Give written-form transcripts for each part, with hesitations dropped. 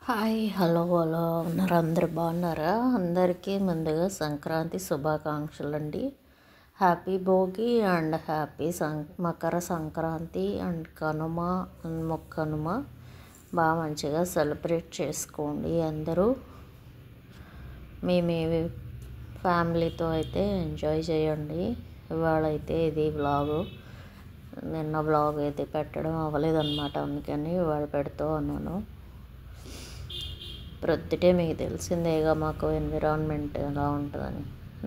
Hi hello hello ఉన్నారు అందరు బాగున్నారా? అందరికీ ముందుగా సంక్రాంతి శుభాకాంక్షలు అండి. Happy Bhogi and happy Makar Sankranti and Kanuma and మొక్కనుమ బాగా మంచిగా సెలబ్రేట్ చేసుకోండి. అందరూ మీ ఫ్యామిలీతో అయితే ఎంజాయ్ చేయండి. ఇవాళ అయితే ఇది వ్లాగు, నిన్న వ్లాగ్ అయితే పెట్టడం అవ్వలేదన్నమాట, అందుకని ఇవాళ పెడుతూ ఉన్నాను. ప్రొద్దుటే మీకు తెలిసిందేగా మాకు ఎన్విరాన్మెంట్ ఎలా ఉంటుందని.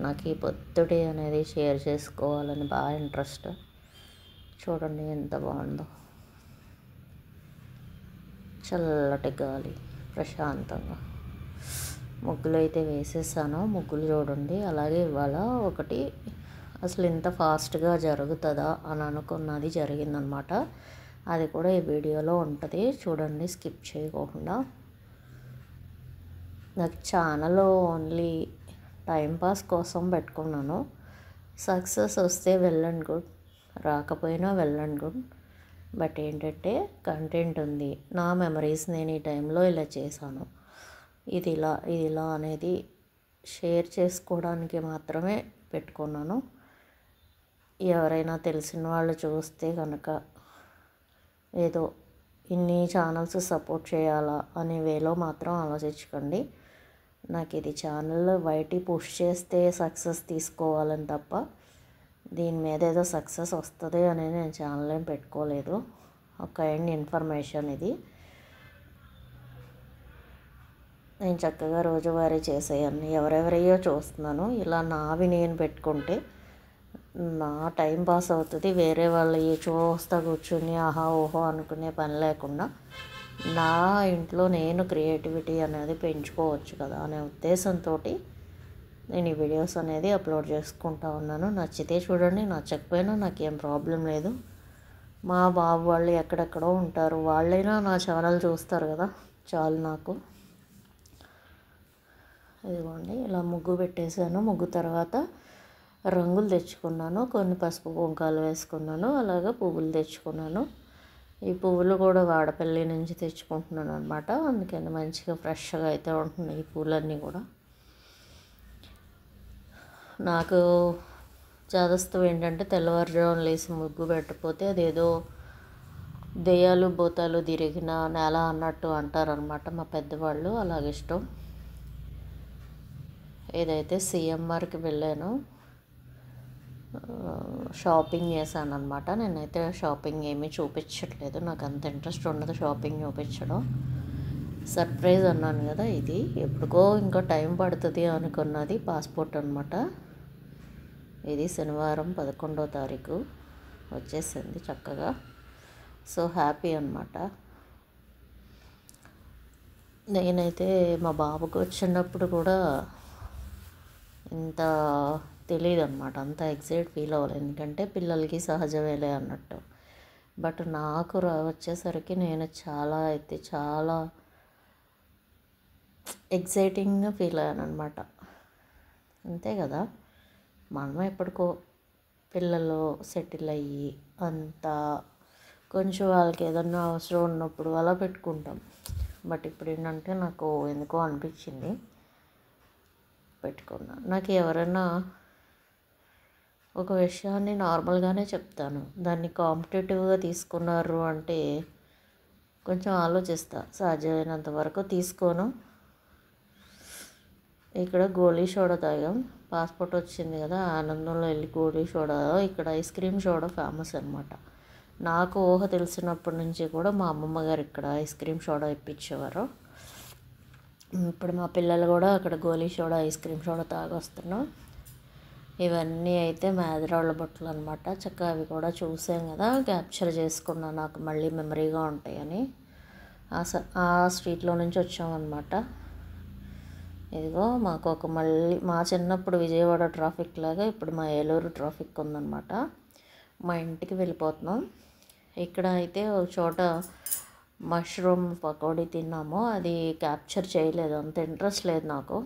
నాకు ఈ పొద్దుటే అనేది షేర్ చేసుకోవాలని బాగా ఇంట్రెస్ట్. చూడండి ఎంత బాగుందో, చల్లటి గాలి, ప్రశాంతంగా. ముగ్గులు అయితే వేసేసాను. ముగ్గులు చూడండి. అలాగే ఇవాళ ఒకటి అసలు ఇంత ఫాస్ట్గా జరుగుతుందా అని అనుకున్నది జరిగిందనమాట. అది కూడా ఈ వీడియోలో ఉంటుంది, చూడండి స్కిప్ చేయకుండా. నాకు ఛానల్ ఓన్లీ టైంపాస్ కోసం పెట్టుకున్నాను. సక్సెస్ వస్తే వెల్ అండ్ గుడ్, రాకపోయినా వెల్ అండ్ గుడ్. బట్ ఏంటంటే కంటెంట్ ఉంది, నా మెమరీస్ నేను ఈ టైంలో ఇలా చేశాను, ఇది ఇలా అనేది షేర్ చేసుకోవడానికి మాత్రమే పెట్టుకున్నాను. ఎవరైనా తెలిసిన వాళ్ళు చూస్తే కనుక ఏదో ఇన్ని ఛానల్స్ సపోర్ట్ చేయాలా అనే వేలో మాత్రం ఆలోచించకండి. నాకు ఇది ఛానల్ బయటికి పుష్ చేస్తే సక్సెస్ తీసుకోవాలని తప్ప దీని మీద ఏదో సక్సెస్ వస్తుంది అనేది నేను ఛానల్ ఏం పెట్టుకోలేదు. ఒక కైండ్ ఇన్ఫర్మేషన్ ఇది. నేను చక్కగా రోజువారీ చేసేయన్ని ఎవరెవరియో చూస్తున్నాను. ఇలా నావి నేను పెట్టుకుంటే నా టైం పాస్ అవుతుంది. వేరే వాళ్ళు చూస్తా కూర్చుని ఆహా ఓహో అనుకునే పని లేకుండా నా ఇంట్లో నేను క్రియేటివిటీ అనేది పెంచుకోవచ్చు కదా అనే ఉద్దేశంతో నేను ఈ వీడియోస్ అనేది అప్లోడ్ చేసుకుంటా ఉన్నాను. నచ్చితే చూడండి, నచ్చకపోయినా నాకేం ప్రాబ్లం లేదు. మా బాబు వాళ్ళు ఎక్కడెక్కడో ఉంటారు, వాళ్ళైనా నా ఛానల్ చూస్తారు కదా, చాలు నాకు. ఇదిగోండి ఇలా ముగ్గు పెట్టేశాను. ముగ్గు తర్వాత రంగులు తెచ్చుకున్నాను, కొన్ని పసుపు కుంకాలు వేసుకున్నాను, అలాగే పువ్వులు తెచ్చుకున్నాను. ఈ పువ్వులు కూడా వాడపల్లి నుంచి తెచ్చుకుంటున్నాను అనమాట, అందుకని మంచిగా ఫ్రెష్గా అయితే ఉంటున్నాయి ఈ పూలన్నీ కూడా. నాకు చాదస్తు ఏంటంటే తెల్లవారుజామున లేసి ముగ్గు పెట్టకపోతే అదేదో దెయ్యాలు భూతాలు తిరిగిన నేల అన్నట్టు అంటారనమాట మా పెద్దవాళ్ళు. అలాగే ఇష్టం. ఏదైతే సిఎంఆర్కి వెళ్ళాను, షాపింగ్ చేశాను అనమాట. నేనైతే షాపింగ్ ఏమీ చూపించట్లేదు, నాకు అంత ఇంట్రెస్ట్ ఉండదు షాపింగ్ చూపించడం. సర్ప్రైజ్ అన్నాను కదా, ఇది ఎప్పుడుకో ఇంకా టైం పడుతుంది అనుకున్నది పాస్పోర్ట్ అనమాట. ఇది శనివారం 11వ తారీఖు వచ్చేసింది చక్కగా. సో హ్యాపీ అనమాట. నేనైతే మా బాబుకు వచ్చినప్పుడు కూడా ఇంత తెలియదు అనమాట, అంత ఎక్సైట్ ఫీల్ అవ్వలేదు, ఎందుకంటే పిల్లలకి సహజమేలే అన్నట్టు. బట్ నాకు వచ్చేసరికి నేను చాలా ఎగ్జైటింగ్గా ఫీల్ అయ్యాను అనమాట. అంతే కదా, మనం ఎప్పటికో పిల్లలు సెటిల్ అయ్యి అంతా కొంచెం వాళ్ళకి ఏదన్నా అవసరం ఉన్నప్పుడు అలా పెట్టుకుంటాం. బట్ ఇప్పుడు ఏంటంటే నాకు ఎందుకో అనిపించింది పెట్టుకున్నా. నాకు ఎవరైనా ఒక విషయాన్ని నార్మల్గానే చెప్తాను, దాన్ని కాంపిటేటివ్గా తీసుకున్నారు అంటే కొంచెం ఆలోచిస్తా. సాధ్యమైనంత వరకు తీసుకోను. ఇక్కడ గోలీ సోడా తాగాం, పాస్పోర్ట్ వచ్చింది కదా, ఆనందంలో వెళ్ళి గోలీ సోడా. ఇక్కడ ఐస్ క్రీమ్ సోడా ఫేమస్ అనమాట. నాకు ఊహ తెలిసినప్పటి నుంచి కూడా మా అమ్మమ్మ గారు ఇక్కడ ఐస్ క్రీమ్ సోడా ఇప్పించేవారు. ఇప్పుడు మా పిల్లలు కూడా అక్కడ గోలీ సోడా ఐస్ క్రీమ్ సోడా తాగొస్తున్నాం. ఇవన్నీ అయితే మేదరాళ్ళ బొట్టలు అనమాట. చక్కగా అవి కూడా చూసాం కదా, క్యాప్చర్ చేసుకున్నాను, నాకు మళ్ళీ మెమరీగా ఉంటాయని. ఆ స్ట్రీట్లో నుంచి వచ్చామన్నమాట. ఇదిగో మాకు మళ్ళీ మా చిన్నప్పుడు విజయవాడ ట్రాఫిక్ లాగా ఇప్పుడు మా ఏలూరు ట్రాఫిక్ ఉందన్నమాట. మా ఇంటికి వెళ్ళిపోతున్నాం. ఇక్కడ అయితే ఒక చోట మష్రూమ్ పకోడీ తిన్నాము, అది క్యాప్చర్ చేయలేదు, అంత ఇంట్రెస్ట్ లేదు నాకు.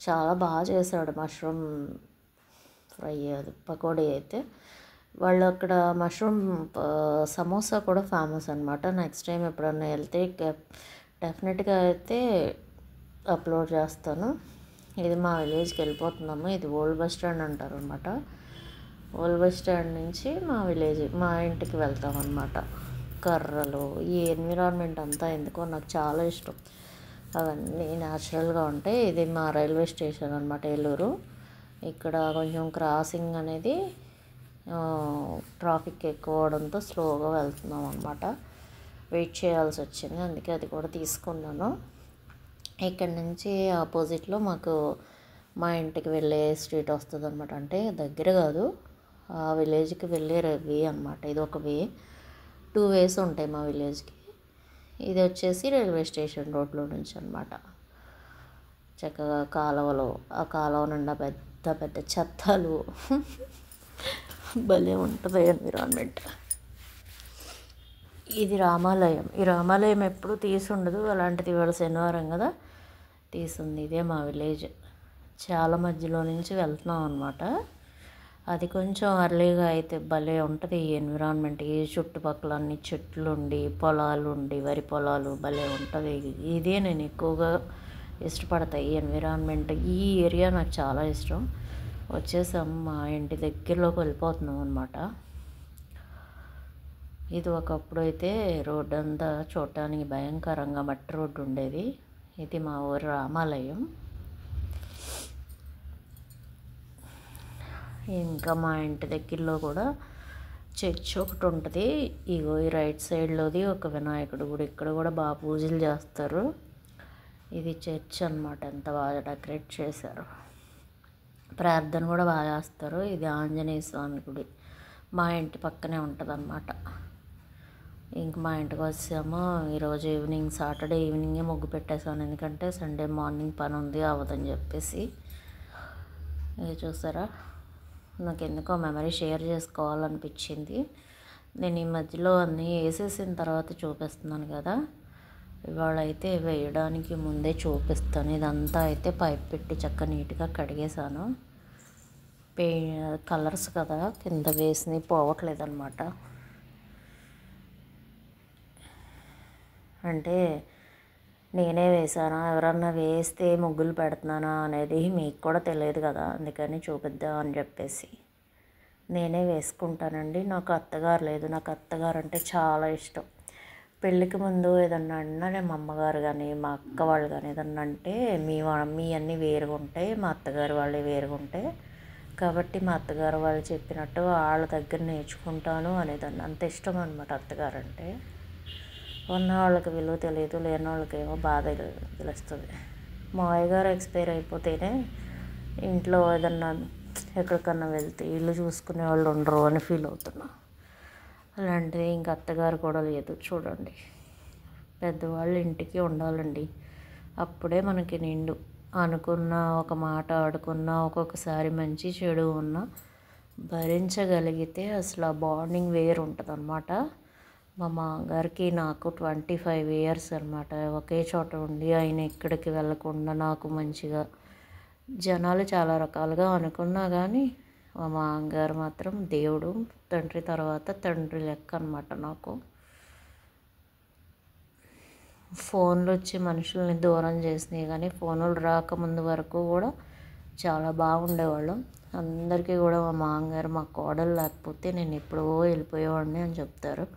చాలా బాగా చేశాడు మష్రూమ్ ఫ్రై, అది పకోడీ అయితే. వాళ్ళు అక్కడ మష్రూమ్ సమోసా కూడా ఫేమస్ అనమాట. నెక్స్ట్ టైం ఎప్పుడన్నా వెళ్తే డెఫినెట్గా అయితే అప్లోడ్ చేస్తాను. ఇది మా విలేజ్కి వెళ్ళిపోతున్నాము. ఇది ఓల్డ్ బస్ స్టాండ్ అంటారు అనమాట. ఓల్డ్ బస్ స్టాండ్ నుంచి మా విలేజ్ మా ఇంటికి వెళ్తాం అన్నమాట. కర్రలు ఈ ఎన్విరాన్మెంట్ అంతా ఎందుకో నాకు చాలా ఇష్టం. అవన్నీ న్యాచురల్గా ఉంటాయి. ఇది మా రైల్వే స్టేషన్ అనమాట, ఏలూరు. ఇక్కడ కొంచెం క్రాసింగ్ అనేది ట్రాఫిక్ ఎక్కువ అవడంతో స్లోగా వెళ్తున్నాం అనమాట. వెయిట్ చేయాల్సి వచ్చింది, అందుకే అది కూడా తీసుకున్నాను. ఇక్కడ నుంచి ఆపోజిట్లో మాకు మా ఇంటికి వెళ్ళే స్ట్రీట్ వస్తుంది అనమాట. అంటే దగ్గర కాదు, ఆ విలేజ్కి వెళ్ళే వే అనమాట. ఇది ఒక వే, 2 వేస్ ఉంటాయి మా విలేజ్కి. ఇది వచ్చేసి రైల్వే స్టేషన్ రోడ్లో నుంచి అనమాట. చక్కగా కాలువలు, ఆ కాలువ నిండా పెద్ద పెద్ద చెత్తలు భలే ఉంటుంది ఎన్విరాన్మెంట్. ఇది రామాలయం. ఈ రామాలయం ఎప్పుడు తీసి ఉండదు, అలాంటిది ఇవాళ శనివారం కదా తీసింది. ఇదే మా విలేజ్. చాలా మధ్యలో నుంచి వెళ్తున్నాం అనమాట. అది కొంచెం అర్లీగా అయితే భలే ఉంటుంది ఈ ఎన్విరాన్మెంట్. ఈ చుట్టుపక్కల అన్ని చెట్లు ఉండి, పొలాలు ఉండి, వరి పొలాలు భలే ఉంటుంది. ఇదే నేను ఎక్కువగా ఇష్టపడతాయి ఈ ఎన్విరాన్మెంట్. ఈ ఏరియా నాకు చాలా ఇష్టం. వచ్చేసాం, మా ఇంటి దగ్గరలోకి వెళ్ళిపోతున్నాం అనమాట. ఇది ఒకప్పుడు అయితే రోడ్డు అంతా చూడటానికి భయంకరంగా మట్టి రోడ్డు ఉండేది. ఇది మా ఊరు రామాలయం. ఇంకా మా ఇంటి దగ్గరలో కూడా చర్చ్ ఒకటి ఉంటుంది. ఇగో ఈ రైట్ సైడ్లోది ఒక వినాయకుడు గుడి. ఇక్కడ కూడా బాగా పూజలు చేస్తారు. ఇది చర్చ్ అనమాట. ఎంత బాగా డెకరేట్ చేశారు. ప్రార్థన కూడా బాగా చేస్తారు. ఇది ఆంజనేయ స్వామి గుడి మా ఇంటి పక్కనే ఉంటుంది అన్నమాట. ఇంక మా ఇంటికి వచ్చాము. ఈరోజు ఈవినింగ్, సాటర్డే ఈవినింగే ముగ్గు పెట్టేశాను, ఎందుకంటే సండే మార్నింగ్ పని ఉంది అవ్వదని చెప్పేసి. ఇది చూసారా, నాకు ఎందుకో మెమరీ షేర్ చేసుకోవాలనిపించింది. నేను ఈ మధ్యలో అన్నీ వేసేసిన తర్వాత చూపిస్తున్నాను కదా, ఇవాళ అయితే వేయడానికి ముందే చూపిస్తాను. ఇదంతా అయితే పైప్ పెట్టి చక్క నీట్గా కడిగేశాను. కలర్స్ కదా కింద వేసి పోవట్లేదు అనమాట. అంటే నేనే వేసానా, ఎవరన్నా వేస్తే ముగ్గులు పెడుతున్నానా అనేది మీకు కూడా తెలియదు కదా, అందుకని చూపిద్దాం అని చెప్పేసి నేనే వేసుకుంటానండి. నాకు అత్తగారు లేదు. నాకు అత్తగారు అంటే చాలా ఇష్టం. పెళ్ళికి ముందు ఏదన్నా అన్నా మా అమ్మగారు కానీ మా అక్క వాళ్ళు కానీ ఏదన్నా అంటే మీ అన్నీ వేరుగా ఉంటాయి, మా అత్తగారు వాళ్ళే వేరుగా ఉంటాయి, కాబట్టి మా అత్తగారు వాళ్ళు చెప్పినట్టు వాళ్ళ దగ్గర నేర్చుకుంటాను అనేదాన్ని. అంత ఇష్టం అనమాట అత్తగారు అంటే. ఉన్న వాళ్ళకి విలువ తెలియదు, లేని వాళ్ళకి ఏమో బాధ తెలుస్తుంది. మా అయ్యగారు ఎక్స్పైర్ అయిపోతేనే ఇంట్లో ఏదన్నా ఎక్కడికన్నా వెళ్తే ఇల్లు చూసుకునే వాళ్ళు ఉండరు అని ఫీల్ అవుతున్నా. అలాంటిది ఇంక అత్తగారు కూడా లేదు. చూడండి, పెద్దవాళ్ళు ఇంటికి ఉండాలండి, అప్పుడే మనకి నిండు. అనుకున్న ఒక మాట ఆడుకున్నా, ఒక్కొక్కసారి మంచి చెడు ఉన్నా భరించగలిగితే అసలు ఆ బాండింగ్ వేరు ఉంటుంది అన్నమాట. మా మామగారికి నాకు 25 ఇయర్స్ అనమాట. ఒకే చోట ఉండి ఆయన ఎక్కడికి వెళ్ళకుండా నాకు మంచిగా, జనాలు చాలా రకాలుగా అనుకున్నా కానీ మా మామగారు మాత్రం దేవుడు, తండ్రి తర్వాత తండ్రి లెక్క అనమాట నాకు. ఫోన్లు వచ్చి మనుషుల్ని దూరం చేసినాయి, కానీ ఫోన్లు రాకముందు వరకు కూడా చాలా బాగుండేవాళ్ళం. అందరికీ కూడా మా మామగారు మా కోడలు లేకపోతే నేను ఎప్పుడో వెళ్ళిపోయేవాడిని అని చెప్తారు.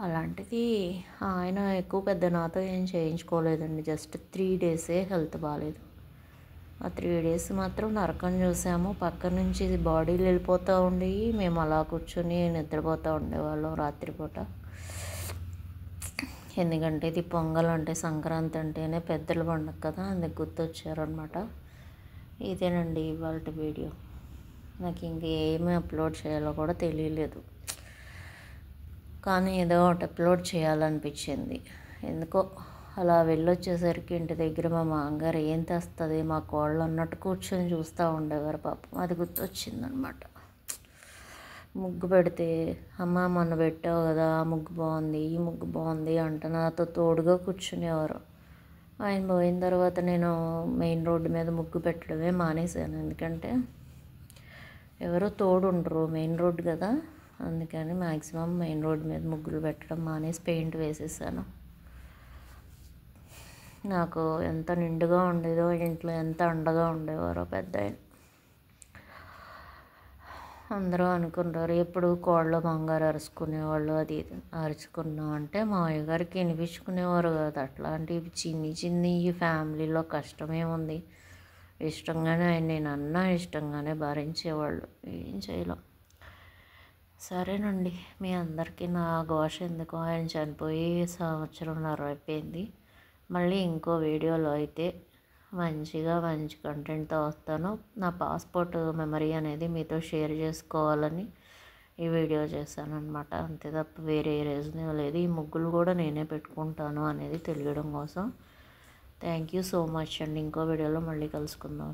అలాంటిది ఆయన ఎక్కువ పెద్ద నాతో ఏం చేయించుకోలేదండి. జస్ట్ 3 డేసే హెల్త్ బాగాలేదు. ఆ 3 డేస్ మాత్రం నరకం చూసాము. పక్క నుంచి బాడీలు వెళ్ళిపోతూ ఉండేవి, మేము అలా కూర్చొని నిద్రపోతూ ఉండేవాళ్ళం రాత్రిపూట. ఎందుకంటే ఇది పొంగల్ అంటే సంక్రాంతి అంటేనే పెద్దల పండుగ కదా, అందుకు గుర్తొచ్చారనమాట. ఇదేనండి ఇవాళ వీడియో. నాకు ఇంకేమీ అప్లోడ్ చేయాలో కూడా తెలియలేదు, కానీ ఏదో ఒకటి అప్లోడ్ చేయాలనిపించింది. ఎందుకో అలా వెళ్ళొచ్చేసరికి ఇంటి దగ్గర మా మామగారు ఏం తెస్తుంది మా కోళ్ళు అన్నట్టు కూర్చొని చూస్తూ ఉండేవారు పాపం. అది గుర్తొచ్చిందనమాట. ముగ్గు పెడితే అమ్మ మొన్న పెట్టావు కదా, ఆ ముగ్గు బాగుంది, ఈ ముగ్గు బాగుంది అంటే నాతో తోడుగా కూర్చునేవారు. ఆయన పోయిన తర్వాత నేను మెయిన్ రోడ్డు మీద ముగ్గు పెట్టడమే మానేశాను, ఎందుకంటే ఎవరో తోడు ఉండరు, మెయిన్ రోడ్డు కదా, అందుకని మ్యాక్సిమం మెయిన్ రోడ్డు మీద ముగ్గులు పెట్టడం మానేసి పెయింట్ వేసేసాను. నాకు ఎంత నిండుగా ఉండేదో, ఇంట్లో ఎంత అండగా ఉండేవారో పెద్దాయన. అందరూ అనుకుంటారు ఎప్పుడు కోళ్ళ బంగారు అరుచుకునేవాళ్ళు, అది ఇది అరుచుకున్నాం అంటే మావయ్య గారికి వినిపించుకునేవారు కాదు. అట్లాంటివి చిన్ని చిన్ని ఈ ఫ్యామిలీలో కష్టమేముంది, ఇష్టంగానే ఆయన నేను అన్నా ఇష్టంగానే భరించేవాళ్ళు. ఏం చేయలేం. సరేనండి, మీ అందరికీ నా ఘోష ఎందుకు, ఆయన చనిపోయి సంవత్సరంన్నర అయిపోయింది. మళ్ళీ ఇంకో వీడియోలో అయితే మంచి కంటెంట్తో వస్తాను. నా పాస్పోర్ట్ మెమరీ అనేది మీతో షేర్ చేసుకోవాలని ఈ వీడియో చేశాను అనమాట. అంతే తప్ప వేరే రీజన్ లేదు. ఈ ముగ్గులు కూడా నేనే పెట్టుకుంటాను అనేది తెలియడం కోసం. థ్యాంక్ యూ సో మచ్ అండి. ఇంకో వీడియోలో మళ్ళీ కలుసుకుందాం.